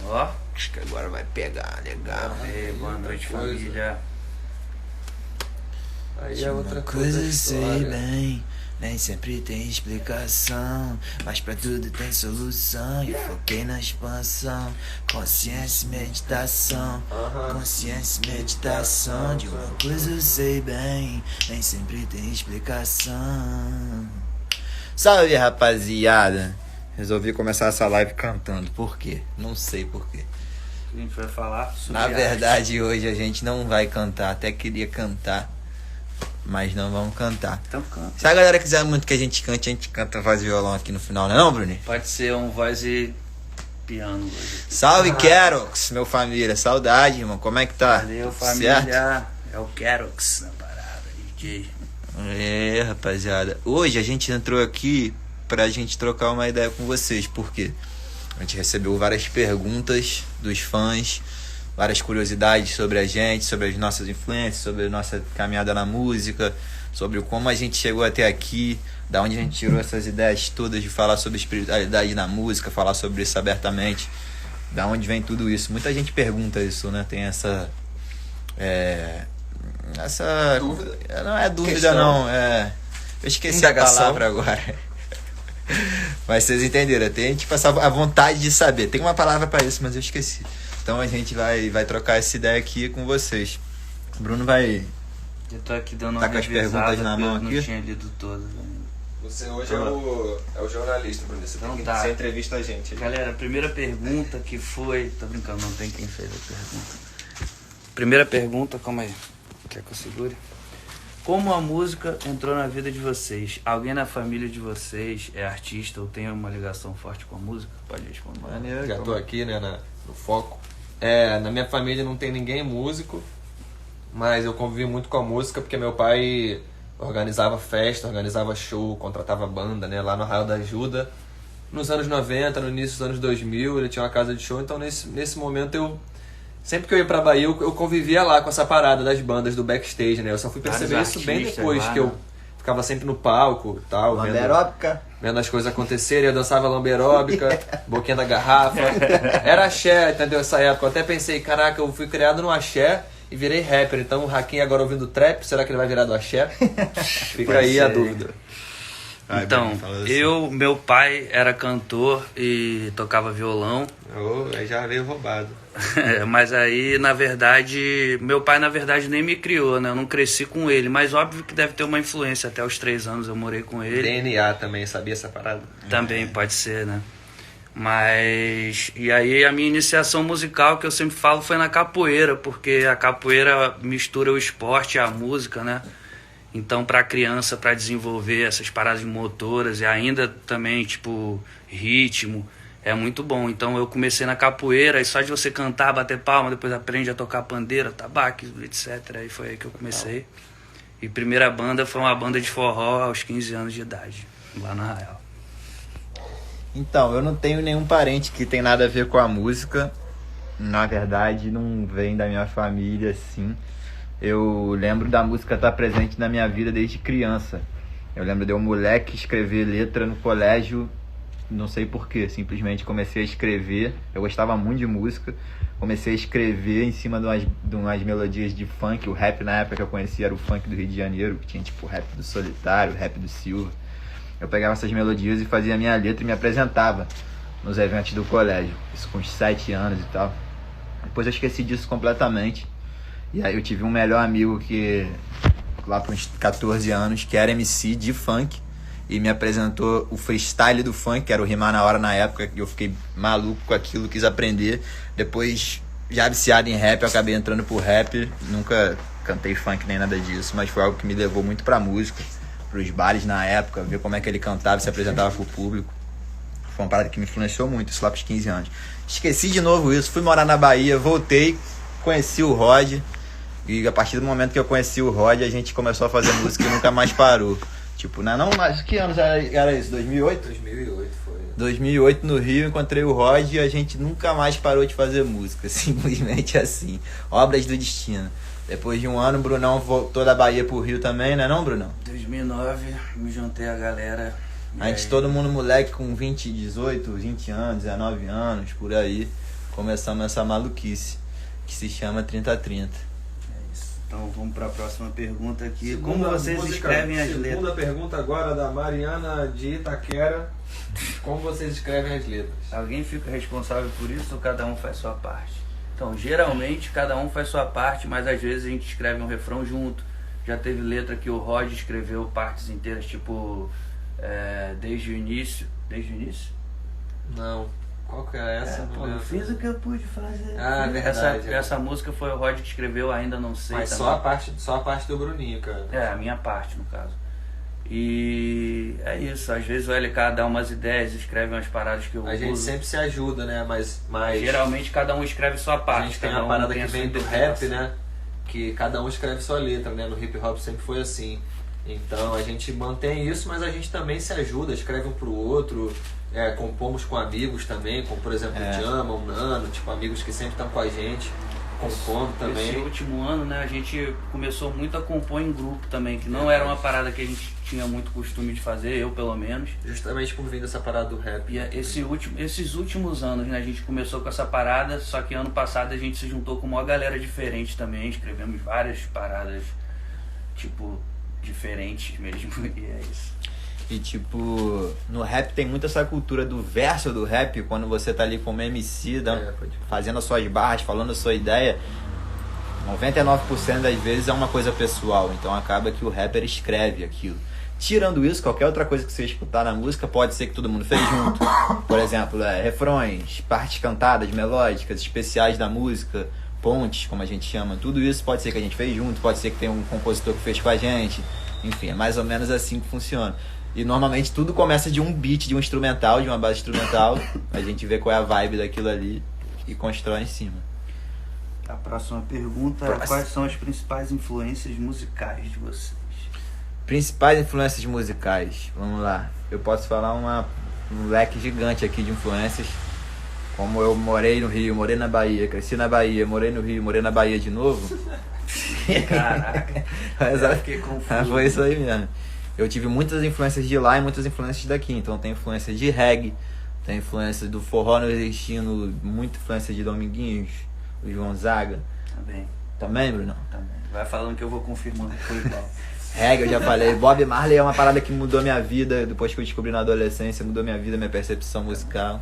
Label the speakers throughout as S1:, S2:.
S1: Ó.
S2: Acho que agora vai pegar, legal.
S1: Ei, boa noite, família.
S3: Aí é outra
S2: coisa eu sei
S3: história.
S2: bem, nem sempre tem explicação, mas pra tudo tem solução. E foquei na expansão, consciência e meditação. Consciência e meditação. De uma coisa eu sei bem, nem sempre tem explicação. Salve, rapaziada. Resolvi começar essa live cantando. Por quê? Não sei por quê.
S1: A gente vai falar sobre
S2: Na verdade, hoje a gente não vai cantar. Até queria cantar, mas não vamos cantar.
S1: Então canta.
S2: Se a galera quiser muito que a gente canta voz e violão aqui no final, não é não, Bruninho?
S1: Pode ser um voz e piano hoje.
S2: Salve, Kerox, meu família. Saudade, irmão. Como é que tá?
S1: Valeu, família.
S2: Certo?
S1: É o Kerox na parada, DJ.
S2: É, rapaziada. Hoje a gente entrou aqui pra gente trocar uma ideia com vocês. Por quê? A gente recebeu várias perguntas dos fãs, várias curiosidades sobre a gente, sobre as nossas influências, sobre a nossa caminhada na música, sobre como a gente chegou até aqui, da onde a gente tirou essas ideias todas de falar sobre espiritualidade na música, falar sobre isso abertamente, da onde vem tudo isso. Muita gente pergunta isso, né? Tem essa
S3: Dúvida.
S2: Não é dúvida,
S3: Questão.
S2: não. Eu esqueci
S3: Indagação.
S2: a palavra agora. Mas vocês entenderam. Tem tipo a vontade de saber. Tem uma palavra pra isso, mas eu esqueci. Então a gente vai trocar essa ideia aqui com vocês. O Bruno vai...
S1: Eu tô aqui dando
S2: Tá
S1: uma
S2: com as
S1: revisada,
S2: perguntas na mão
S1: eu
S2: aqui?
S1: não tinha lido todas ainda.
S3: Você hoje é o jornalista, Bruno. Você
S1: Então
S3: tem que
S1: tá.
S3: você entrevista a gente.
S1: Galera, a primeira pergunta que foi... Tô brincando, não tem quem fez a pergunta. Primeira pergunta, calma aí. Quer que eu segure? Como a música entrou na vida de vocês? Alguém na família de vocês é artista ou tem uma ligação forte com a música? Pode responder.
S3: Maneiro, já tô aqui, né, no foco. Na minha família não tem ninguém músico, mas eu convivi muito com a música porque meu pai organizava festa, organizava show, contratava banda, né, lá no Arraial da Ajuda. Nos anos 90, no início dos anos 2000, ele tinha uma casa de show, então nesse momento sempre que eu ia pra Bahia, eu convivia lá com essa parada das bandas do backstage, né? Eu só fui perceber
S1: Vários
S3: isso bem
S1: artistas
S3: depois,
S1: lá,
S3: que eu
S1: né?
S3: ficava sempre no palco e tal, vendo as coisas acontecerem, eu dançava lamberóbica, boquinha da garrafa. Era axé, entendeu? Essa época. Eu até pensei, caraca, eu fui criado no axé e virei rapper. Então o Raquinho agora ouvindo trap, será que ele vai virar do axé? Fica
S1: Pode
S3: aí
S1: ser.
S3: a dúvida.
S1: Então,
S2: Bruno, fala assim.
S1: meu pai era cantor e tocava violão.
S3: Aí já veio roubado.
S1: Mas aí, na verdade, meu pai, na verdade, nem me criou, né? Eu não cresci com ele, mas óbvio que deve ter uma influência. Até os 3 anos eu morei com ele.
S3: DNA também, sabia essa parada?
S1: Também pode ser, né? Mas... E aí a minha iniciação musical, que eu sempre falo, foi na capoeira, porque a capoeira mistura o esporte e a música, né? Então, pra criança, pra desenvolver essas paradas motoras e ainda também, tipo, ritmo, é muito bom. Então, eu comecei na capoeira e só de você cantar, bater palma, depois aprende a tocar pandeira, tabaco, etc. Aí foi aí que eu comecei. E primeira banda foi uma banda de forró aos 15 anos de idade, lá na Arraial.
S2: Então, eu não tenho nenhum parente que tem nada a ver com a música. Na verdade, não vem da minha família, assim. Eu lembro da música estar presente na minha vida desde criança. Eu lembro de um moleque escrever letra no colégio, não sei porquê, simplesmente comecei a escrever. Eu gostava muito de música, comecei a escrever em cima de umas melodias de funk. O rap na época que eu conhecia era o funk do Rio de Janeiro, que tinha tipo o rap do Solitário, o rap do Silva. Eu pegava essas melodias e fazia a minha letra e me apresentava nos eventos do colégio, isso com uns 7 anos e tal. Depois eu esqueci disso completamente. E aí eu tive um melhor amigo que, lá com uns 14 anos, que era MC de funk, e me apresentou o freestyle do funk, que era o rimar na hora na época, que eu fiquei maluco com aquilo, quis aprender. Depois, já viciado em rap, eu acabei entrando pro rap, nunca cantei funk nem nada disso, mas foi algo que me levou muito pra música, pros bares na época, ver como é que ele cantava, se apresentava pro público. Foi uma parada que me influenciou muito, isso lá pros 15 anos. Esqueci de novo isso, fui morar na Bahia, voltei, conheci o Rod. E a partir do momento que eu conheci o Rod, a gente começou a fazer música e nunca mais parou. Tipo, não, mas que anos era isso? 2008?
S3: 2008 foi.
S2: 2008 no Rio, encontrei o Rod e a gente nunca mais parou de fazer música. Simplesmente assim. Obras do destino. Depois de um ano, o Brunão voltou da Bahia pro Rio também, né não, Brunão?
S1: 2009, me juntei a galera.
S2: A gente, todo mundo moleque com 20, 18, 20 anos, 19 anos, por aí. começamos essa maluquice que se chama 3030.
S1: É isso. Então vamos para a próxima pergunta aqui. Como vocês escrevem as letras?
S3: Segunda pergunta agora da Mariana de Itaquera. Como vocês escrevem as letras?
S1: Alguém fica responsável por isso ou cada um faz sua parte? Então, geralmente cada um faz sua parte, mas às vezes a gente escreve um refrão junto. Já teve letra que o Rod escreveu partes inteiras, tipo, desde o início. Desde o início?
S3: Não. Qual que é essa?
S1: Pô, eu fiz o que eu pude fazer.
S3: Ah, verdade.
S1: Essa música foi o Rod que escreveu, ainda não sei.
S3: Mas
S1: também.
S3: só a parte do Bruninho, cara.
S1: A minha parte, no caso. E é isso, às vezes o LK dá umas ideias, escreve umas paradas que eu uso.
S3: A gente sempre se ajuda, né? Mas
S1: geralmente cada um escreve sua parte.
S3: A gente tem a parada que vem do rap, né? Que cada um escreve sua letra, né? No hip hop sempre foi assim. Então a gente mantém isso, mas a gente também se ajuda, escreve um pro outro. Compomos com amigos também, como por exemplo o Jama, o Nano, tipo, amigos que sempre estão com a gente, compondo também.
S1: Esse último ano, né, a gente começou muito a compor em grupo também, que não era uma parada que a gente tinha muito costume de fazer, eu pelo menos.
S3: Justamente por vir dessa parada do rap.
S1: E esses últimos anos, né, a gente começou com essa parada, só que ano passado a gente se juntou com uma galera diferente também, escrevemos várias paradas, tipo, diferentes mesmo, e é isso.
S2: E tipo, no rap tem muito essa cultura do verso do rap, quando você tá ali como MC, fazendo as suas barras, falando a sua ideia, 99% das vezes é uma coisa pessoal, então acaba que o rapper escreve aquilo. Tirando isso, qualquer outra coisa que você escutar na música pode ser que todo mundo fez junto. Por exemplo, refrões, partes cantadas, melódicas, especiais da música, pontes, como a gente chama, tudo isso pode ser que a gente fez junto, pode ser que tenha um compositor que fez com a gente, enfim, é mais ou menos assim que funciona. E normalmente tudo começa de um beat, de um instrumental, de uma base instrumental. A gente vê qual é a vibe daquilo ali e constrói em cima.
S1: A próxima pergunta é: quais são as principais influências musicais de vocês?
S2: Principais influências musicais, vamos lá. Eu posso falar um leque gigante aqui de influências. Como eu morei no Rio, morei na Bahia, cresci na Bahia, morei no Rio, morei na Bahia de novo.
S1: Caraca,
S2: mas
S1: fiquei confuso.
S2: Foi isso aí mesmo. Eu tive muitas influências de lá e muitas influências daqui. Então tem influência de reggae, tem influência do forró nordestino, muita influência de Dominguinhos, o João Zaga. Também, Bruno?
S1: Também. Vai falando que eu vou confirmando por igual.
S2: Reggae, eu já falei. Bob Marley é uma parada que mudou minha vida. Depois que eu descobri na adolescência, mudou minha vida, minha percepção musical.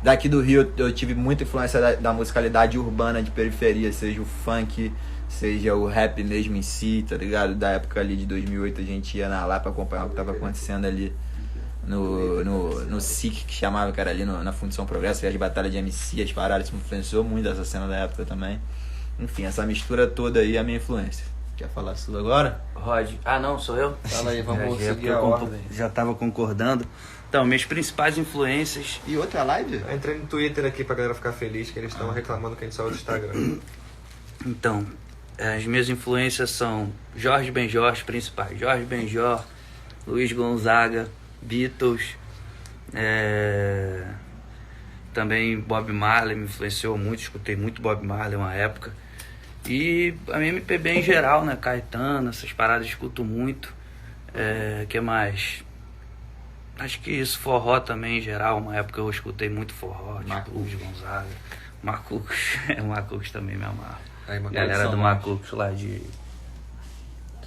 S2: Daqui do Rio eu tive muita influência da musicalidade urbana de periferia, seja o funk, seja o rap mesmo em si, tá ligado? Da época ali de 2008 a gente ia lá pra acompanhar o que tava acontecendo ali no SIC, que chamava, que era ali na Fundição Progresso, as batalhas de MC, as paradas, me influenciou muito essa cena da época também. Enfim, essa mistura toda aí é a minha influência. Quer falar a sua agora?
S1: Rod. Ah, não, sou eu?
S3: Fala aí, vamos seguir a
S1: eu
S3: ordem.
S1: Já tava concordando. Então, minhas principais influências...
S2: E outra live?
S3: Eu entrei no Twitter aqui pra galera ficar feliz, que eles estão reclamando que a gente saiu do Instagram.
S1: Então, as minhas influências são Jorge Benjor, os principais. Jorge Benjor, Luiz Gonzaga, Beatles, também Bob Marley me influenciou muito, escutei muito Bob Marley uma época. E a minha MPB em geral, né? Caetano, essas paradas escuto muito. Que mais? Acho que isso, forró também em geral. Uma época eu escutei muito forró, tipo Luiz Gonzaga, Macucos. Macucos também me amarro. Galera do Macucos lá de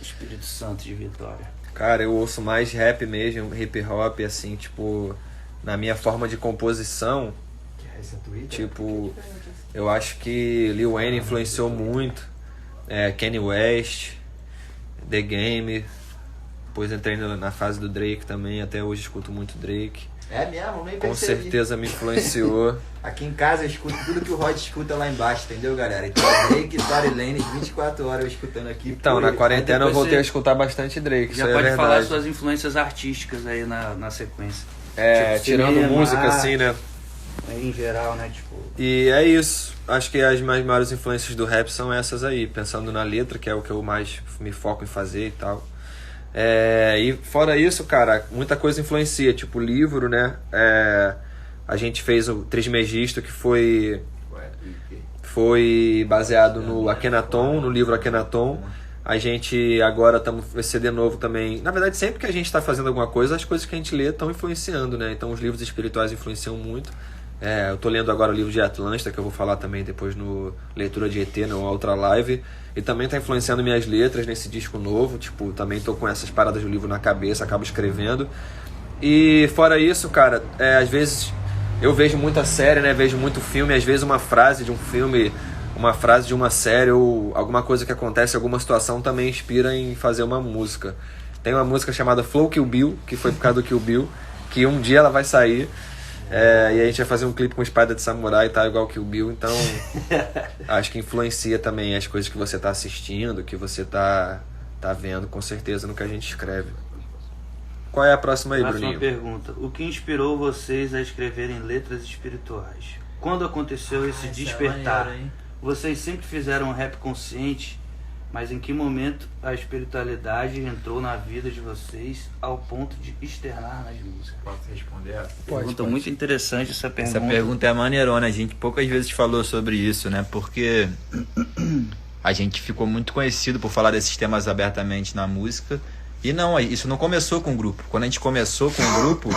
S1: Espírito Santo, de Vitória.
S3: Cara, eu ouço mais rap mesmo, hip hop, assim, tipo, na minha forma de composição. Tipo, eu acho que Lil Wayne influenciou muito, Kanye West, The Game. Depois entrei na fase do Drake também, até hoje escuto muito Drake.
S2: É mesmo, nem percebi.
S3: Com certeza me influenciou.
S2: Aqui em casa eu escuto tudo que o Rod escuta lá embaixo, entendeu, galera? Então Drake e Tory Lanez 24 horas eu escutando aqui.
S3: Então, na quarentena eu voltei a escutar bastante Drake,
S1: já
S3: isso
S1: pode
S3: é
S1: falar suas influências artísticas aí na sequência.
S3: Tipo, tirando
S1: cinema,
S3: música assim, né?
S1: Em geral, né? Tipo...
S3: E é isso. Acho que as maiores influências do rap são essas aí. Pensando na letra, que é o que eu mais me foco em fazer e tal. E fora isso, cara, muita coisa influencia. Tipo, livro, né? A gente fez o Trismegisto, que foi baseado no Akhenaton, no livro Akhenaton. A gente agora estamos com esse CD novo também. Na verdade, sempre que a gente está fazendo alguma coisa, as coisas que a gente lê estão influenciando, né? Então os livros espirituais influenciam muito. Eu tô lendo agora o livro de Atlântida, que eu vou falar também depois no Leitura de ET, numa outra live. E também tá influenciando minhas letras nesse disco novo. Tipo, também tô com essas paradas do livro na cabeça, acabo escrevendo. E fora isso, cara, às vezes eu vejo muita série, né? Vejo muito filme, às vezes uma frase de um filme, uma frase de uma série ou alguma coisa que acontece, alguma situação também inspira em fazer uma música. Tem uma música chamada Flow Kill Bill, que foi por causa do Kill Bill, que um dia ela vai sair. E a gente vai fazer um clipe com espada de samurai e tal, igual que o Bill, então acho que influencia também as coisas que você tá assistindo, que você tá vendo, com certeza, no que a gente escreve. Qual é a próxima aí,
S1: Próxima
S3: Bruninho?
S1: pergunta. O que inspirou vocês a escreverem letras espirituais? Quando aconteceu esse despertar?
S2: Maneiro, hein?
S1: Vocês sempre fizeram rap consciente, mas em que momento a espiritualidade entrou na vida de vocês ao ponto de externar nas músicas?
S2: Posso responder essa?
S1: Pergunta muito interessante essa pergunta.
S2: Essa pergunta é maneirona, a gente poucas vezes falou sobre isso, né? Porque a gente ficou muito conhecido por falar desses temas abertamente na música. E não, isso não começou com o grupo. Quando a gente começou com o grupo,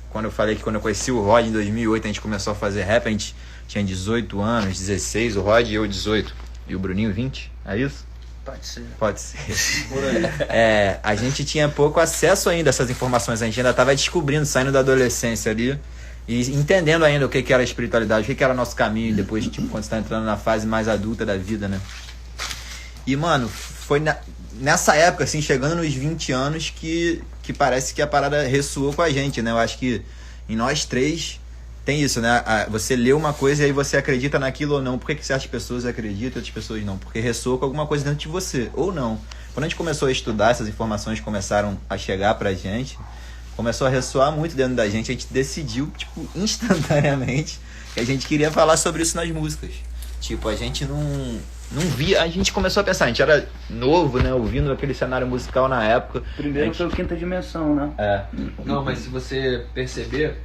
S2: quando eu falei que quando eu conheci o Rod em 2008, a gente começou a fazer rap, a gente tinha 18 anos, 16, o Rod e eu 18, e o Bruninho 20, é isso?
S1: Pode ser.
S2: Pode ser. A gente tinha pouco acesso ainda a essas informações, a gente ainda estava descobrindo, saindo da adolescência ali e entendendo ainda o que era a espiritualidade, o que era o nosso caminho, depois, tipo, quando você tá entrando na fase mais adulta da vida, né? E, mano, foi nessa época, assim, chegando nos 20 anos, que parece que a parada ressoou com a gente, né? Eu acho que em nós três tem isso, né? Você lê uma coisa e aí você acredita naquilo ou não. Por que certas pessoas acreditam e outras pessoas não? Porque ressoou com alguma coisa dentro de você, ou não. Quando a gente começou a estudar, essas informações começaram a chegar pra gente, começou a ressoar muito dentro da gente, a gente decidiu, tipo, instantaneamente, que a gente queria falar sobre isso nas músicas. Tipo, a gente não via, a gente começou a pensar, a gente era novo, né, ouvindo aquele cenário musical na época.
S1: Primeiro foi o Quinta Dimensão, né?
S3: Não, mas se você perceber,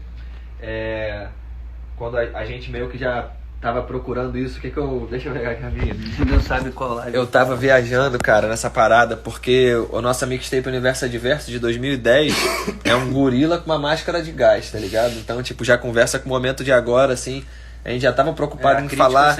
S3: quando a gente meio que já tava procurando isso, deixa eu pegar aqui a minha.
S1: Não sabe qual live.
S3: Eu tava viajando, cara, nessa parada, porque o nosso mixtape Universo Adverso de 2010 é um gorila com uma máscara de gás, tá ligado? Então, tipo, já conversa com o momento de agora, assim. A gente já tava preocupado em falar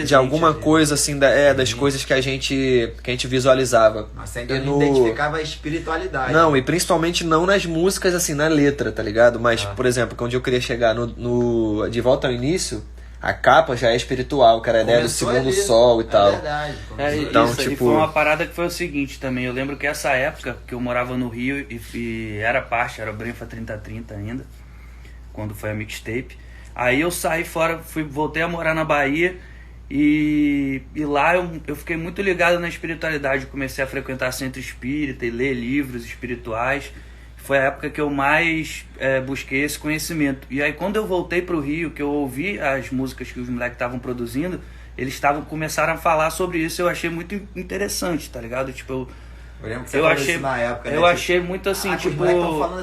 S3: de alguma coisa, assim, das coisas que a gente visualizava.
S2: Mas ainda não identificava a espiritualidade.
S3: Não, e principalmente não nas músicas, assim, na letra, tá ligado? Mas, por exemplo, onde eu queria chegar no De Volta ao Início, a capa já é espiritual, cara, a ideia do segundo sol e tal.
S2: Verdade.
S3: Então,
S1: isso,
S3: tipo...
S1: e foi uma parada que foi o seguinte também. Eu lembro que essa época que eu morava no Rio e era o Brenfa 3030 ainda, quando foi a mixtape. Aí eu saí fora, voltei a morar na Bahia e lá eu fiquei muito ligado na espiritualidade. Comecei a frequentar centro espírita e ler livros espirituais. Foi a época que eu mais busquei esse conhecimento. E aí quando eu voltei pro Rio, que eu ouvi as músicas que os moleques estavam produzindo, eles começaram a falar sobre isso. Eu achei muito interessante, tá ligado? Tipo, eu achei,
S2: na época, né?
S1: achei muito assim, tipo,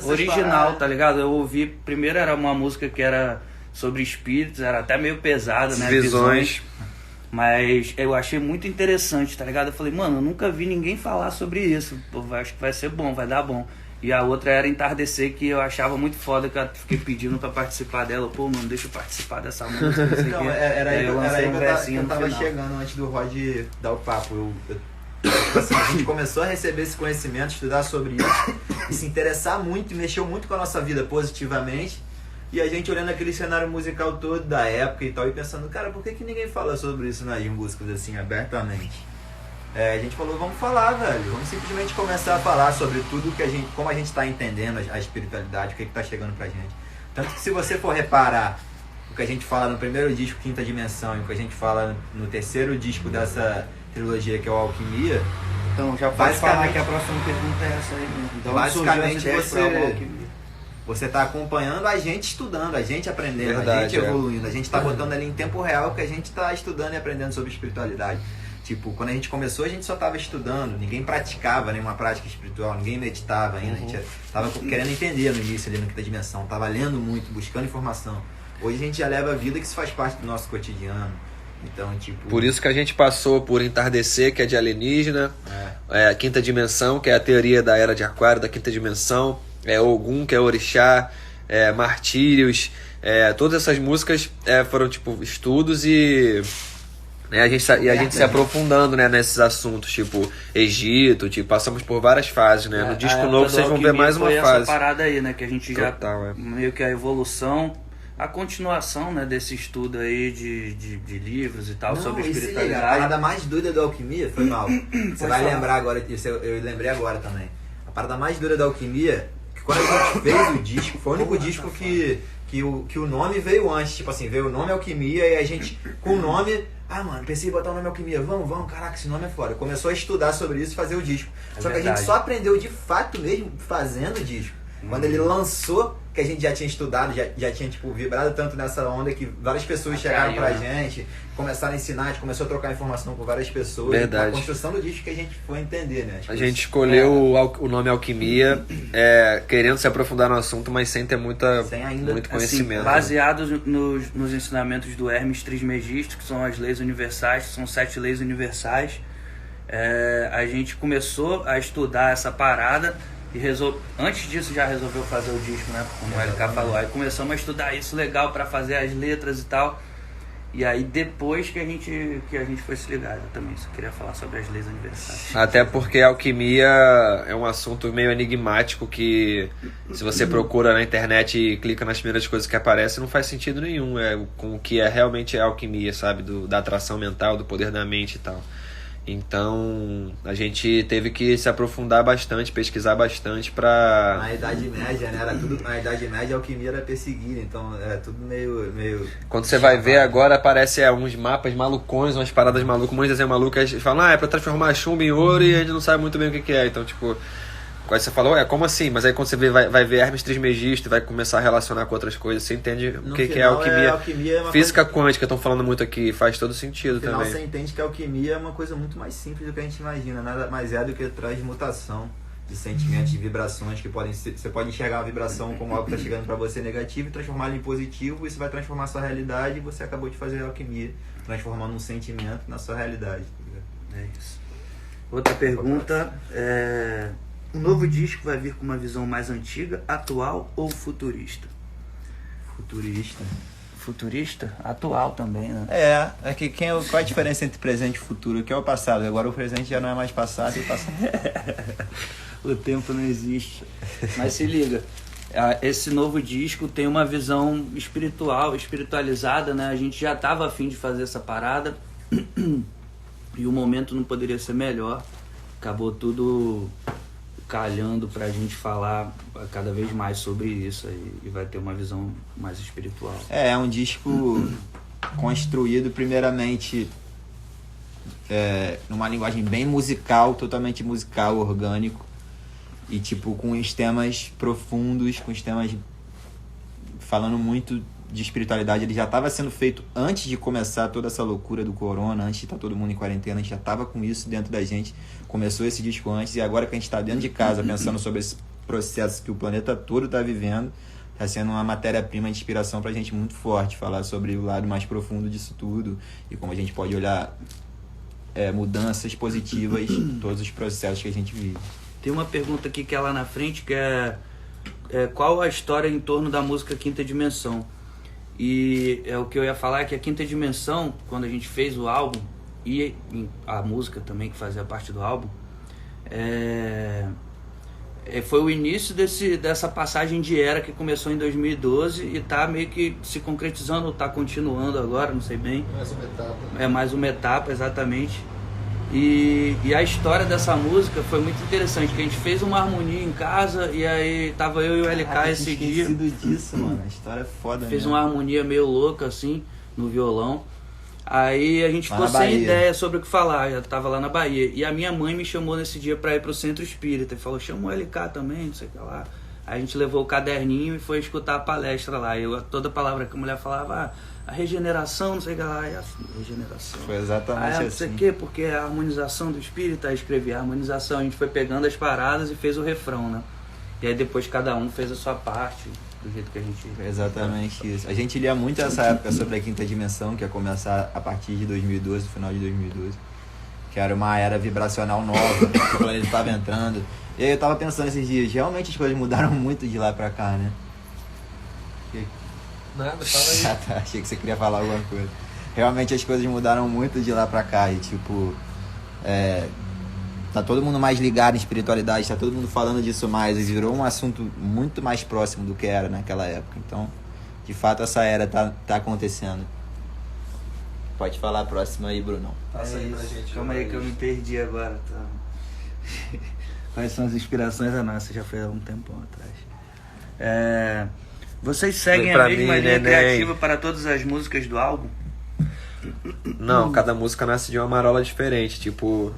S1: original, tá ligado? Eu ouvi, primeiro era uma música que era sobre espíritos, era até meio pesada, né?
S3: Visões.
S1: Mas eu achei muito interessante, tá ligado? Eu falei, mano, eu nunca vi ninguém falar sobre isso. Pô, acho que vai ser bom, vai dar bom. E a outra era Entardecer, que eu achava muito foda, que eu fiquei pedindo pra participar dela. Pô, mano, deixa eu participar dessa música. Não sei
S2: Não,
S1: que.
S2: era aí que eu tava
S1: final.
S2: chegando antes do Rod dar o papo. Assim, a gente começou a receber esse conhecimento, estudar sobre isso, e se interessar muito, e mexeu muito com a nossa vida positivamente. E a gente olhando aquele cenário musical todo da época e tal, e pensando, cara, por que ninguém fala sobre isso nas músicas assim, abertamente? A gente falou, vamos falar, velho. Vamos simplesmente começar a falar sobre tudo que como a gente tá entendendo a espiritualidade, o que tá chegando pra gente. Tanto que se você for reparar o que a gente fala no primeiro disco, Quinta Dimensão, e o que a gente fala no terceiro disco dessa trilogia, que é o Alquimia...
S1: Então já pode falar que a próxima pergunta é essa aí mesmo. Então,
S2: basicamente você tá acompanhando a gente estudando, a gente aprendendo, a gente evoluindo. A gente tá botando ali em tempo real que a gente tá estudando e aprendendo sobre espiritualidade. Tipo, quando a gente começou, a gente só tava estudando, ninguém praticava nenhuma prática espiritual, ninguém meditava ainda, a gente tava querendo entender no início ali no Quinta Dimensão, tava lendo muito, buscando informação. Hoje a gente já leva a vida que isso faz parte do nosso cotidiano. Então, tipo...
S3: Por isso que a gente passou por Entardecer, que é de alienígena, a Quinta Dimensão, que é a teoria da Era de Aquário, da Quinta Dimensão, Ogum, que é Orixá, Martírios, todas essas músicas foram tipo estudos e a gente se aprofundando, né, nesses assuntos, tipo Egito, tipo, passamos por várias fases, né? No disco novo vocês vão ver mais uma fase.
S1: Essa parada aí, né, que a gente
S3: Total,
S1: já meio que a evolução, a continuação, né, desse estudo aí de livros e tal, sobre espiritualidade.
S2: A parada mais doida da Alquimia foi mal. Você vai lembrar agora disso, eu lembrei agora também. A parada mais doida da Alquimia, que quando a gente fez o disco, foi o único disco que o nome veio antes, tipo assim, veio o nome Alquimia e a gente, com o nome, mano, pensei em botar o nome Alquimia, vamos, caraca, esse nome é foda. Começou a estudar sobre isso e fazer o disco. Só que a gente só aprendeu de fato mesmo fazendo o disco. Quando ele lançou, que a gente já tinha estudado, já tinha tipo, vibrado tanto nessa onda que várias pessoas chegaram pra gente, começaram a ensinar, a gente começou a trocar informação com várias pessoas.
S3: Verdade.
S2: A construção do disco que a gente foi entender, né?
S3: A gente escolheu o nome Alquimia, querendo se aprofundar no assunto, mas sem ter muito conhecimento.
S1: Assim, baseados nos ensinamentos do Hermes Trismegisto, que são as leis universais, que são 7 leis universais. A gente começou a estudar essa parada e antes disso já resolveu fazer o disco, né? Como o LK falou. Aí começamos a estudar isso legal pra fazer as letras e tal. E aí depois que a gente foi se ligar, eu também só queria falar sobre as leis universais.
S3: Até porque a alquimia é um assunto meio enigmático que se você procura na internet e clica nas primeiras coisas que aparecem, não faz sentido nenhum com o que realmente a alquimia, sabe? Da atração mental, do poder da mente e tal. Então a gente teve que se aprofundar bastante, pesquisar bastante pra...
S2: Na Idade Média, né? Era tudo, na Idade Média a alquimia era perseguida, então era tudo meio...
S3: Quando você vai ver agora, aparece uns mapas malucões, umas paradas malucas, um monte de desenho maluco, aí eles falam, é pra transformar chumbo em ouro e a gente não sabe muito bem o que é. Então, tipo, quando você falou, como assim? Mas aí quando você vai ver Hermes Trismegisto e vai começar a relacionar com outras coisas, você entende o que é alquimia.
S2: Alquimia é
S3: física quântica, estão falando muito aqui, faz todo sentido também.
S2: No final você entende que a alquimia é uma coisa muito mais simples do que a gente imagina, nada mais do que transmutação de sentimentos, de vibrações que você pode enxergar a vibração como algo que está chegando para você negativo e transformá-lo em positivo, isso vai transformar a sua realidade e você acabou de fazer a alquimia, transformando um sentimento na sua realidade.
S1: É isso. Outra pergunta o novo disco vai vir com uma visão mais antiga, atual ou futurista? Futurista? Atual também, né?
S2: Qual a diferença entre presente e futuro? O que é o passado? Agora o presente já não é mais passado e o passado...
S1: O tempo não existe. Mas se liga, esse novo disco tem uma visão espiritualizada, né? A gente já estava a fim de fazer essa parada e o momento não poderia ser melhor. Acabou tudo calhando pra gente falar cada vez mais sobre isso e vai ter uma visão mais espiritual.
S2: É um disco construído primeiramente numa linguagem bem musical, totalmente musical, orgânico e tipo com os temas profundos, com os temas falando muito de espiritualidade. Ele já estava sendo feito antes de começar toda essa loucura do corona, antes de estar todo mundo em quarentena, a gente já estava com isso dentro da gente, começou esse disco antes, e agora que a gente está dentro de casa pensando sobre esse processo que o planeta todo está vivendo, está sendo uma matéria-prima de inspiração para a gente muito forte, falar sobre o lado mais profundo disso tudo e como a gente pode olhar mudanças positivas em todos os processos que a gente vive.
S1: Tem uma pergunta aqui que é lá na frente, que é qual a história em torno da música Quinta Dimensão? E o que eu ia falar é que a Quinta Dimensão, quando a gente fez o álbum, e a música também que fazia parte do álbum, foi o início dessa passagem de era que começou em 2012 e tá meio que se concretizando, tá continuando agora, não sei bem.
S3: Mais uma etapa.
S1: É mais uma etapa, exatamente. E a história dessa música foi muito interessante, que a gente fez uma harmonia em casa e aí tava eu e o LK esse dia.
S2: Disso, mano. A história é foda.
S1: Fez uma harmonia meio louca assim no violão. Aí a gente ficou sem ideia sobre o que falar, eu tava lá na Bahia. E a minha mãe me chamou nesse dia pra ir pro Centro Espírita e falou, chama o LK também, não sei o que lá. Aí a gente levou o caderninho e foi escutar a palestra lá. E toda palavra que a mulher falava, a regeneração, não sei o que lá. E a regeneração.
S2: Foi exatamente assim.
S1: Não sei o que, porque a harmonização do espírito, aí escrevi a harmonização. A gente foi pegando as paradas e fez o refrão, né? E aí depois cada um fez a sua parte, do jeito que a gente...
S2: Exatamente isso. A gente lia muito essa época sobre a Quinta Dimensão, que ia começar a partir de 2012, final de 2012. Que era uma era vibracional nova, que o planeta estava entrando. E aí eu tava pensando esses dias, realmente as coisas mudaram muito de lá pra cá, né?
S3: Nada, fala aí.
S2: Ah, tá. Achei que você queria falar alguma coisa. Realmente as coisas mudaram muito de lá pra cá e, tipo, tá todo mundo mais ligado em espiritualidade, tá todo mundo falando disso mais e virou um assunto muito mais próximo do que era naquela época. Então, de fato, essa era tá acontecendo. Pode falar a próxima aí, Brunão.
S3: Passa aí pra gente.
S1: Calma aí que eu me perdi agora. Tá? Quais são as inspirações da nossa? Já foi há um tempão atrás. Vocês seguem
S3: Pra
S1: a mesma
S3: mim,
S1: linha
S3: neném.
S1: criativa para todas as músicas do álbum?
S3: Não, cada música nasce de uma marola diferente. Tipo,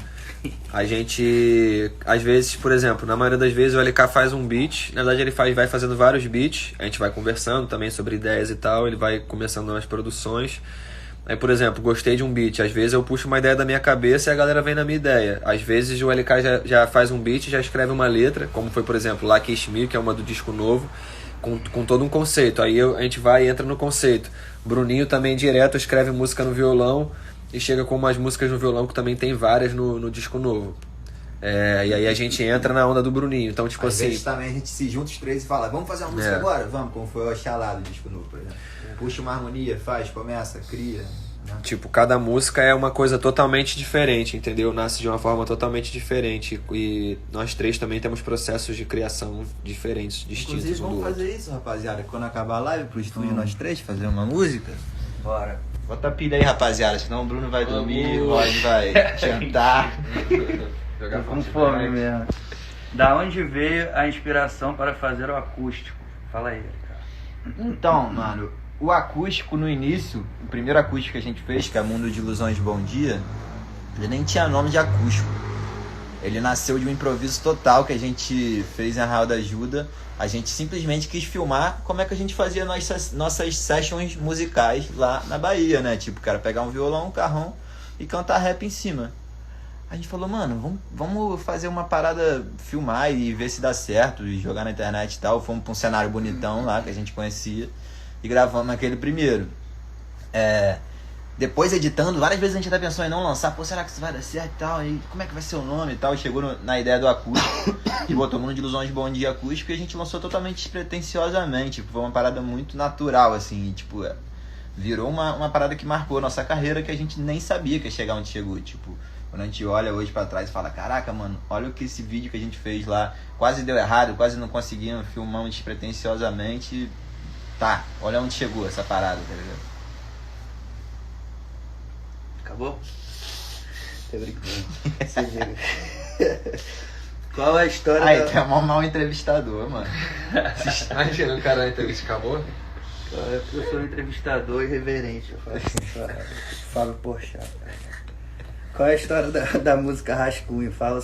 S3: a gente, às vezes, por exemplo, na maioria das vezes o LK faz um beat. Na verdade, ele vai fazendo vários beats. A gente vai conversando também sobre ideias e tal. Ele vai começando nas produções. Aí, por exemplo, gostei de um beat. Às vezes eu puxo uma ideia da minha cabeça e a galera vem na minha ideia. Às vezes o LK já faz um beat, já escreve uma letra. Como foi, por exemplo, Lucky Kiss Me, que é uma do disco novo. Com todo um conceito. Aí a gente vai e entra no conceito. Bruninho também direto escreve música no violão e chega com umas músicas no violão que também tem várias no disco novo. E aí a gente entra na onda do Bruninho. Então, tipo
S2: Às
S3: assim.
S2: vezes também a gente se junta os três e fala, vamos fazer uma música agora? Vamos, como foi o Oxalá do disco novo, por exemplo. Puxa uma harmonia, faz, começa, cria. Né?
S3: Tipo, cada música é uma coisa totalmente diferente, entendeu? Nasce de uma forma totalmente diferente. E nós três também temos processos de criação diferentes, distintos
S2: Inclusive,
S3: um do
S2: vamos
S3: outro.
S2: fazer isso, rapaziada. Quando acabar a live, pro estúdio nós três, fazer uma música.
S1: Bora.
S2: Bota a pilha aí, rapaziada, senão o Bruno vai dormir, o Rod vai jantar.
S3: Jogar
S1: Tô com
S3: Fortnite.
S1: fome mesmo. Da onde veio a inspiração para fazer o acústico? Fala aí, cara.
S2: Então, mano, o acústico no início, o primeiro acústico que a gente fez, que é Mundo de Ilusões Bom Dia, ele nem tinha nome de acústico. Ele nasceu de um improviso total que a gente fez em Arraial da Ajuda. A gente simplesmente quis filmar como é que a gente fazia nossas sessions musicais lá na Bahia, né? Tipo, cara, pegar um violão, um carrão e cantar rap em cima. A gente falou, mano, vamos fazer uma parada, filmar e ver se dá certo e jogar na internet e tal. Fomos pra um cenário bonitão lá que a gente conhecia e gravamos aquele primeiro. Depois editando, várias vezes a gente até pensou em não lançar, pô, será que isso vai dar certo e tal? E como é que vai ser o nome e tal? E chegou na ideia do acústico e botou Mundo de Ilusões Bom Dia Acústico e a gente lançou totalmente despretensiosamente. Tipo, foi uma parada muito natural, assim, e, tipo, virou uma parada que marcou a nossa carreira que a gente nem sabia que ia chegar onde chegou, tipo. Quando a gente olha hoje pra trás e fala, caraca, mano, olha o que esse vídeo que a gente fez lá, quase deu errado, quase não conseguimos, filmamos despretensiosamente. Tá, olha onde chegou essa parada, tá ligado?
S1: Acabou? Tô brincando. Se liga. Qual é a história
S2: Aí,
S1: da...
S2: tu é um mau entrevistador, mano.
S3: Imagina o cara na entrevista acabou.
S1: Eu sou um entrevistador irreverente, eu faço assim, Fábio Porchat. Qual é a história da música Rascunho? Fala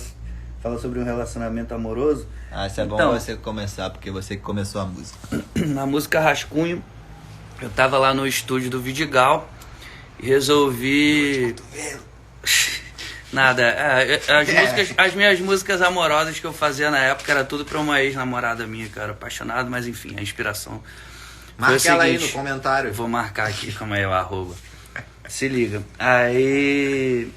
S1: sobre um relacionamento amoroso.
S2: Ah, isso é bom
S1: Então,
S2: você começar, porque você que começou a música.
S1: Na música Rascunho, eu tava lá no estúdio do Vidigal e resolvi... Nada, as minhas músicas amorosas que eu fazia na época era tudo pra uma ex-namorada minha, que eu era apaixonado, mas enfim, a inspiração foi o
S2: Marca ela aí no
S1: seguinte.
S2: comentário.
S1: Vou marcar aqui, calma aí, o arroba. Se liga. Aí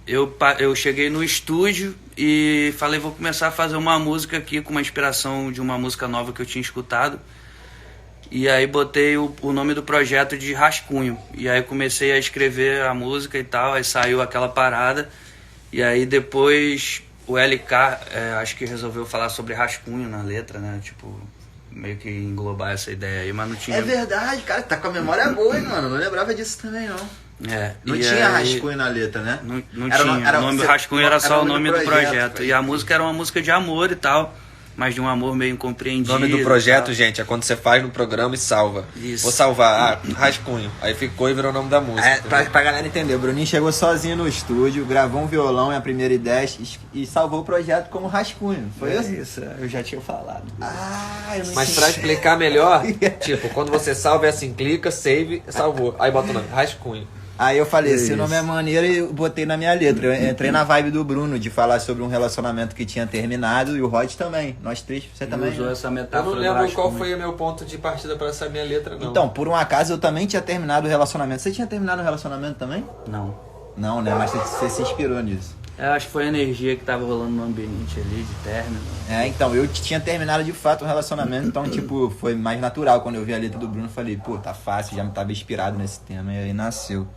S1: eu cheguei no estúdio e falei, vou começar a fazer uma música aqui com uma inspiração de uma música nova que eu tinha escutado. E aí botei o nome do projeto de Rascunho. E aí comecei a escrever a música e tal, aí saiu aquela parada. E aí depois o LK, acho que resolveu falar sobre rascunho na letra, né? Tipo, meio que englobar essa ideia aí, mas não tinha...
S2: É verdade, cara, tá com a memória boa, hein, mano? Não lembrava disso também, não. Não
S1: e
S2: tinha
S1: aí,
S2: rascunho na letra, né?
S1: Não
S2: Era
S1: tinha. O nome do rascunho era só o nome do projeto.
S2: foi.
S1: E a música era uma música de amor e tal, mas de um amor meio incompreendido.
S3: O nome do
S1: e
S3: projeto,
S1: tal.
S3: gente, é quando você faz no programa e salva.
S1: Isso.
S3: Vou salvar, Rascunho. Aí ficou e virou o nome da música.
S2: Pra galera entender, o Bruninho chegou sozinho no estúdio, gravou um violão e a primeira ideia e salvou o projeto como rascunho. Foi isso?
S1: Isso, eu já tinha falado.
S2: Eu não
S3: Mas
S2: entendi.
S3: pra explicar melhor, tipo, quando você salva é assim, clica, save, salvou. Aí bota o nome, Rascunho.
S2: Aí eu falei,
S1: Isso.
S2: esse nome é maneiro e eu botei na minha letra. Eu entrei na vibe do Bruno, de falar sobre um relacionamento que tinha terminado e o Rod também. Nós três, você também.
S1: Usou
S2: né?
S1: essa
S3: Eu
S1: metáfora
S3: não
S1: do
S3: lembro qual
S1: rascunho.
S3: foi o meu ponto de partida pra essa minha letra, não.
S2: Então, por um acaso eu também tinha terminado o relacionamento. Você tinha terminado o relacionamento também?
S1: Não.
S2: Não, né? Mas você se inspirou nisso.
S1: Eu acho que foi a energia que tava rolando no ambiente ali, de término.
S2: Então, eu tinha terminado de fato o relacionamento, então, tipo, foi mais natural. Quando eu vi a letra do Bruno, eu falei, pô, tá fácil, já me tava inspirado nesse tema, e aí nasceu.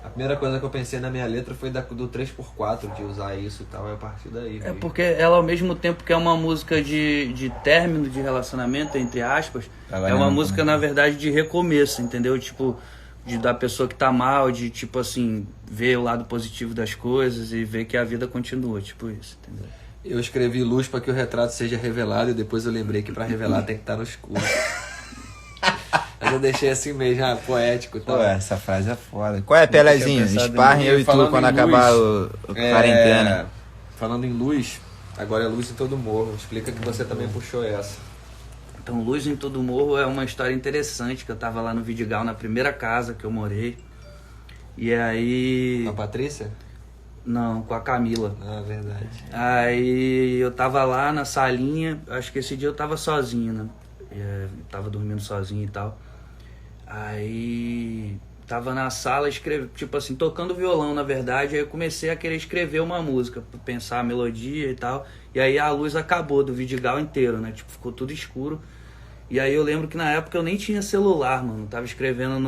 S3: A primeira coisa que eu pensei na minha letra foi do 3x4, de usar isso e tal, é a partir daí.
S1: É porque ela, ao mesmo tempo que é uma música de término de relacionamento, entre aspas, é uma música, na verdade, de recomeço, entendeu? Tipo, da pessoa que tá mal, de, tipo assim, ver o lado positivo das coisas e ver que a vida continua, tipo isso, entendeu?
S3: Eu escrevi luz para que o retrato seja revelado e depois eu lembrei que para revelar tem que estar no escuro. Mas eu deixei assim mesmo, poético e tal.
S2: Pô, essa frase é foda. Qual é, Pelezinho? Esparrem eu e tu quando acabar o quarentena.
S3: Falando em luz, agora é luz em todo morro. Explica que você também puxou essa.
S1: Então, Luz em Todo Morro é uma história interessante, que eu tava lá no Vidigal, na primeira casa que eu morei. E aí...
S3: Com a Patrícia?
S1: Não, com a Camila.
S3: Ah, verdade.
S1: Aí eu tava lá na salinha, acho que esse dia eu tava sozinho, né? Tava dormindo sozinho e tal. Aí tava na sala, tipo assim, tocando violão, na verdade. Aí eu comecei a querer escrever uma música, pensar a melodia e tal. E aí a luz acabou do Vidigal inteiro, né? Tipo, ficou tudo escuro. E aí eu lembro que na época eu nem tinha celular, mano. Eu tava escrevendo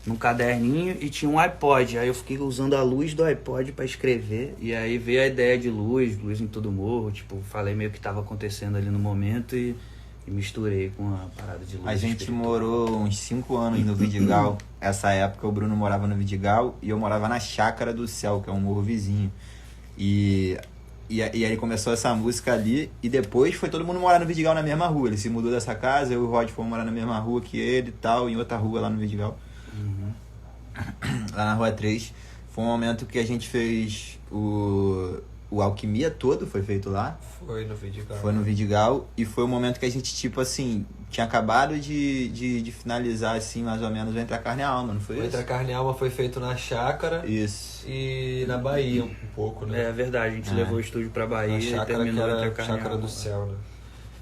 S1: num caderninho e tinha um iPod. Aí eu fiquei usando a luz do iPod pra escrever. E aí veio a ideia de luz em todo morro. Tipo, falei meio que tava acontecendo ali no momento e misturei com a parada de luz.
S2: A gente morou uns 5 anos no Vidigal. Essa época o Bruno morava no Vidigal e eu morava na Chácara do Céu, que é um morro vizinho. E aí começou essa música ali e depois foi todo mundo morar no Vidigal na mesma rua. Ele se mudou dessa casa, eu e o Rod fomos morar na mesma rua que ele e tal, em outra rua lá no Vidigal. Lá na Rua 3. Foi um momento que a gente fez o Alquimia todo, foi feito lá.
S3: Foi no Vidigal.
S2: Foi no Vidigal e foi um momento que a gente, tipo assim, tinha acabado de finalizar, assim, mais ou menos, o Entre a Carne e a Alma, não foi
S3: O
S2: isso?
S3: Entre a Carne e a Alma foi feito na Chácara.
S2: Isso.
S3: E na Bahia um pouco, né?
S1: É verdade, a gente levou o estúdio pra Bahia
S3: Na
S1: e
S3: Chácara, que
S1: terminou Entre a
S3: era
S1: Carne e a
S3: Chácara
S1: Alma.
S3: do Céu, né?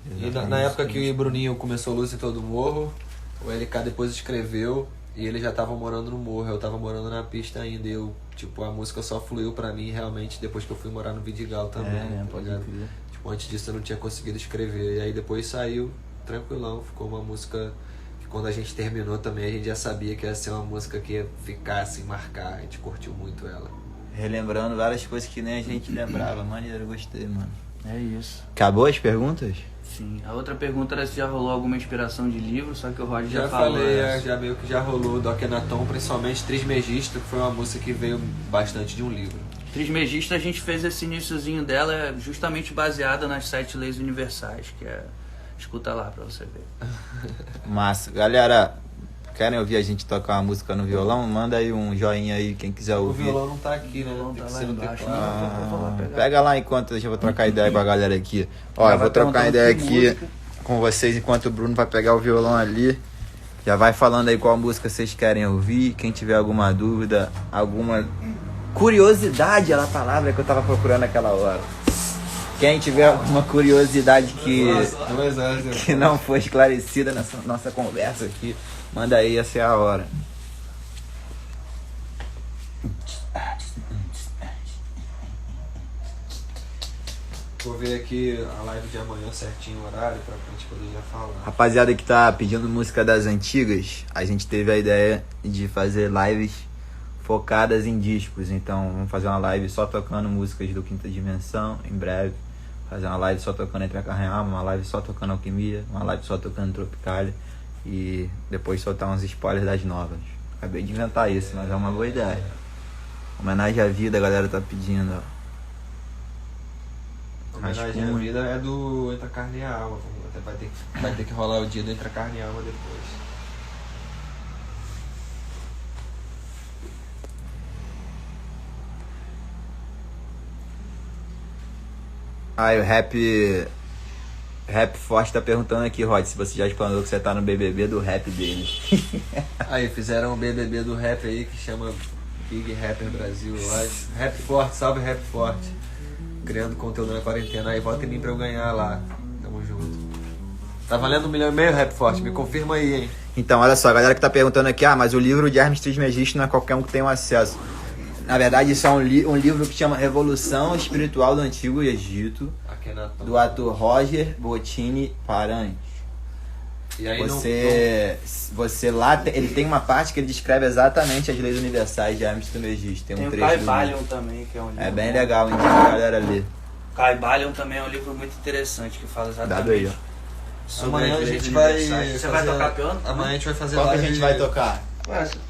S3: E
S2: Exatamente.
S3: na época que o Bruninho começou Luz em Todo Morro, o LK depois escreveu e ele já tava morando no morro, eu tava morando na pista ainda. E a música só fluiu pra mim realmente depois que eu fui morar no Vidigal também.
S2: Pode
S3: ligado?
S2: crer.
S3: Tipo, antes disso eu não tinha conseguido escrever. E aí depois saiu tranquilão, ficou uma música que quando a gente terminou também a gente já sabia que ia ser uma música que ia ficar assim, marcar. A gente curtiu muito ela.
S2: Relembrando várias coisas que nem a gente lembrava. Maneiro, gostei, mano.
S1: É isso.
S2: Acabou as perguntas?
S1: Sim. A outra pergunta era se já rolou alguma inspiração de livro, só que o Rod já
S3: Já
S1: falou.
S3: falei, já meio que já rolou do Akhenaton, principalmente Trismegisto, que foi uma música que veio bastante de um livro.
S1: Trismegista, a gente fez esse iniciozinho dela justamente baseada nas 7 leis universais, que é... Escuta lá pra você ver.
S2: Massa. Galera, querem ouvir a gente tocar uma música no violão? Manda aí um joinha aí, quem quiser
S3: O
S2: ouvir.
S3: violão não tá aqui, né?
S1: O violão
S3: Tem
S1: tá
S3: que
S1: lá
S3: ser no
S1: embaixo,
S3: teclado.
S1: né? Eu vou lá pegar.
S2: Pega lá enquanto eu vou trocar ideia com a galera aqui. Ó,
S1: Já
S2: eu vou
S1: vai
S2: trocar
S1: perguntando
S2: ideia
S1: que
S2: aqui
S1: música.
S2: com vocês enquanto o Bruno vai pegar o violão ali. Já vai falando aí qual música vocês querem ouvir. Quem tiver alguma dúvida, alguma curiosidade, é a palavra que eu tava procurando naquela hora. Quem tiver alguma curiosidade que não foi esclarecida nessa nossa conversa aqui, manda aí, essa é a hora.
S3: Vou ver aqui a live de amanhã certinho o horário pra gente poder já falar.
S2: Rapaziada que tá pedindo música das antigas, a gente teve a ideia de fazer lives focadas em discos. Então vamos fazer uma live só tocando músicas do Quinta Dimensão em breve. Fazer uma live só tocando Entre a Carne e a Alma, uma live só tocando Alquimia, uma live só tocando Tropicalia e depois soltar uns spoilers das novas. Acabei de inventar isso, mas é uma boa ideia. Homenagem à vida, a galera tá pedindo, ó.
S3: Homenagem à vida é do Entre a Carne e a Alma. Vai ter que rolar o dia do Entre a Carne e a Alma depois.
S2: Aí o Rap Forte tá perguntando aqui, Rod, se você já explanou que você tá no BBB do rap dele.
S3: Aí fizeram um BBB do rap aí que chama Big Rapper Brasil. Lá. Rap Forte, salve Rap Forte. Criando conteúdo na quarentena. Aí vota em mim pra eu ganhar lá. Tamo junto. Tá valendo 1,5 milhão, Rap Forte? Me confirma aí, hein?
S2: Então, olha só, a galera que tá perguntando aqui, mas o livro de Hermes Trismegisto não é qualquer um que tem acesso. Na verdade, isso é um livro que chama Revolução Espiritual do Antigo Egito, do ator Roger Bottini Paranhos.
S3: E aí
S2: você lá, ele tem uma parte que ele descreve exatamente as leis universais de Hermes Trismegisto. Tem um trecho.
S1: Tem o Caibalion também, que é um livro.
S2: É bem legal, indico a galera ler.
S1: Caibalion também é um livro muito interessante, que fala exatamente.
S2: Dado aí, ó.
S3: Amanhã a gente vai.
S1: Você vai tocar piano?
S3: Amanhã a gente vai fazer
S2: Qual que a
S3: live.
S2: gente vai tocar?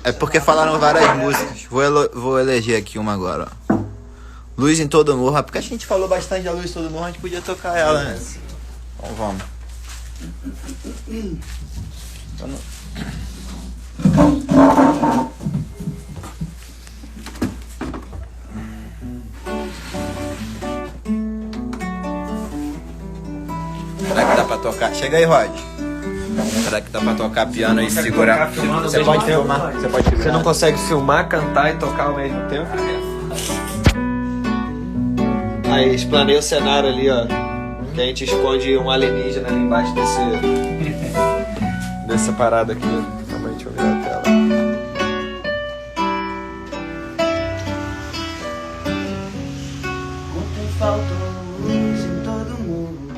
S2: É porque falaram várias músicas. Vou eleger aqui uma agora, ó. Luz em Todo Morro. Porque a gente falou bastante da Luz em Todo Morro, a gente podia tocar ela, né? Então vamos. Será que dá pra tocar? Chega aí, Rod. Será que dá pra tocar piano e segurar? Você pode filmar. Você pode filmar.
S3: Você não consegue filmar, cantar e tocar ao mesmo tempo? Aí, explanei o cenário ali, ó. Que a gente esconde um alienígena ali embaixo dessa parada aqui. Calma aí, deixa eu virar a tela.
S1: Ontem faltou luz em todo mundo.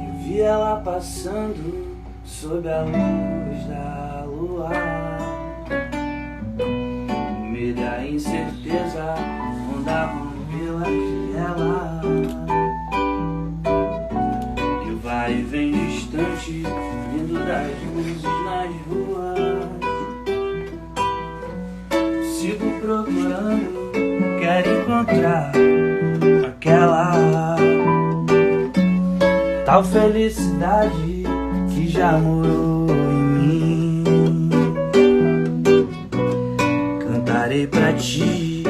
S1: Eu vi ela passando sob a luz da lua. O medo e a incerteza rondavam pela janela. E o vai e vem distante, vindo das luzes nas ruas. Sigo procurando, quero encontrar aquela tal felicidade que já morou em mim. Cantarei pra ti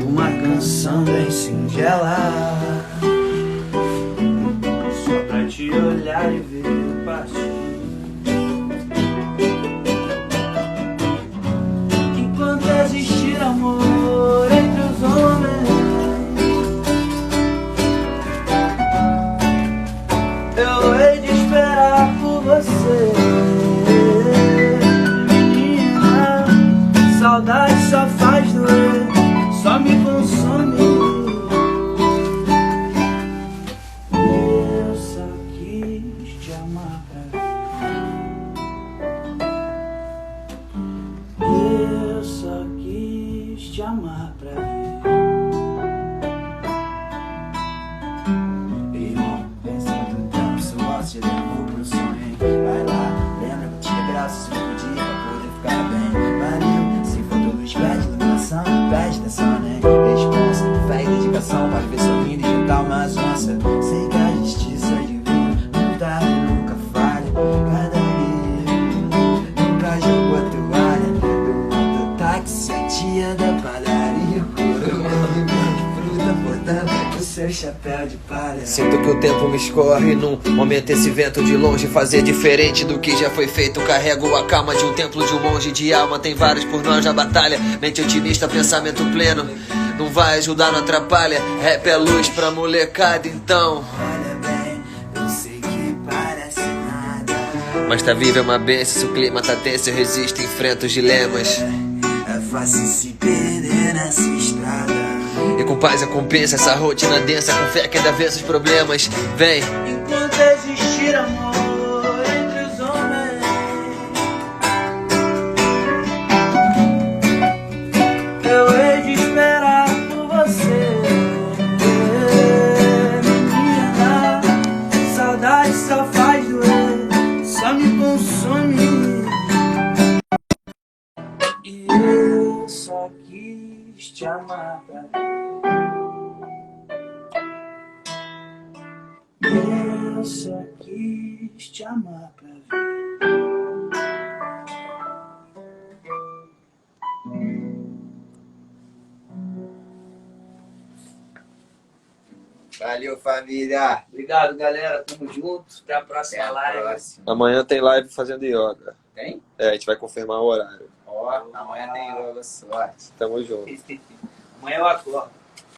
S1: uma canção bem singela, só pra te olhar e ver partir. Enquanto existir amor entre os homens, eu hei de esperar por você. Menina, saudade só faz doer, só me consome. Eu só quis te amar pra ver. Eu só quis te amar pra ver. Irmão, pensa muito tempo, se eu gosto de levou pro sonho. Vai lá, lembra que tinha graça, se podia pra poder ficar bem. Valeu, se for do luz, pede iluminação, preste atenção, né? Responsa, fé e dedicação, vai ver sua vida e juntar umas onças. Sei que a justiça divina não tarde, nunca falha. Cada dia, nunca jogou a toalha. Do mototáxi, a tia da padaria, o coroa de fruta, botando o seu chapéu de palha.
S3: Sinto que o tempo me escorre num momento esse vento de longe. Fazer diferente do que já foi feito. Carrego a calma de um templo de um monge de alma. Tem vários por nós na batalha. Mente otimista, pensamento pleno. Não vai ajudar, não atrapalha. Rap é luz pra molecada, então.
S1: Olha bem, eu sei que parece nada.
S3: Mas tá vivo é uma benção. Se o clima tá tenso, eu resisto, enfrento os dilemas.
S1: É fácil se perder nessa estrada.
S3: E com paz a compensa essa rotina densa. Com fé que ainda vence os problemas. Vem.
S1: Enquanto existir amor entre os homens, eu hei de esperar por você. Menina, saudade só faz doer, só me consome. E eu só quis te amar pra eu só quis te amar pra ver.
S2: Valeu, família.
S1: Obrigado, galera. Tamo junto. Até a próxima
S2: Até a
S1: live.
S2: próxima.
S3: Amanhã tem live fazendo yoga.
S2: Tem?
S3: É, a gente vai confirmar o horário.
S2: Ó, amanhã tem logo sorte.
S3: Tamo junto.
S1: Amanhã eu acordo.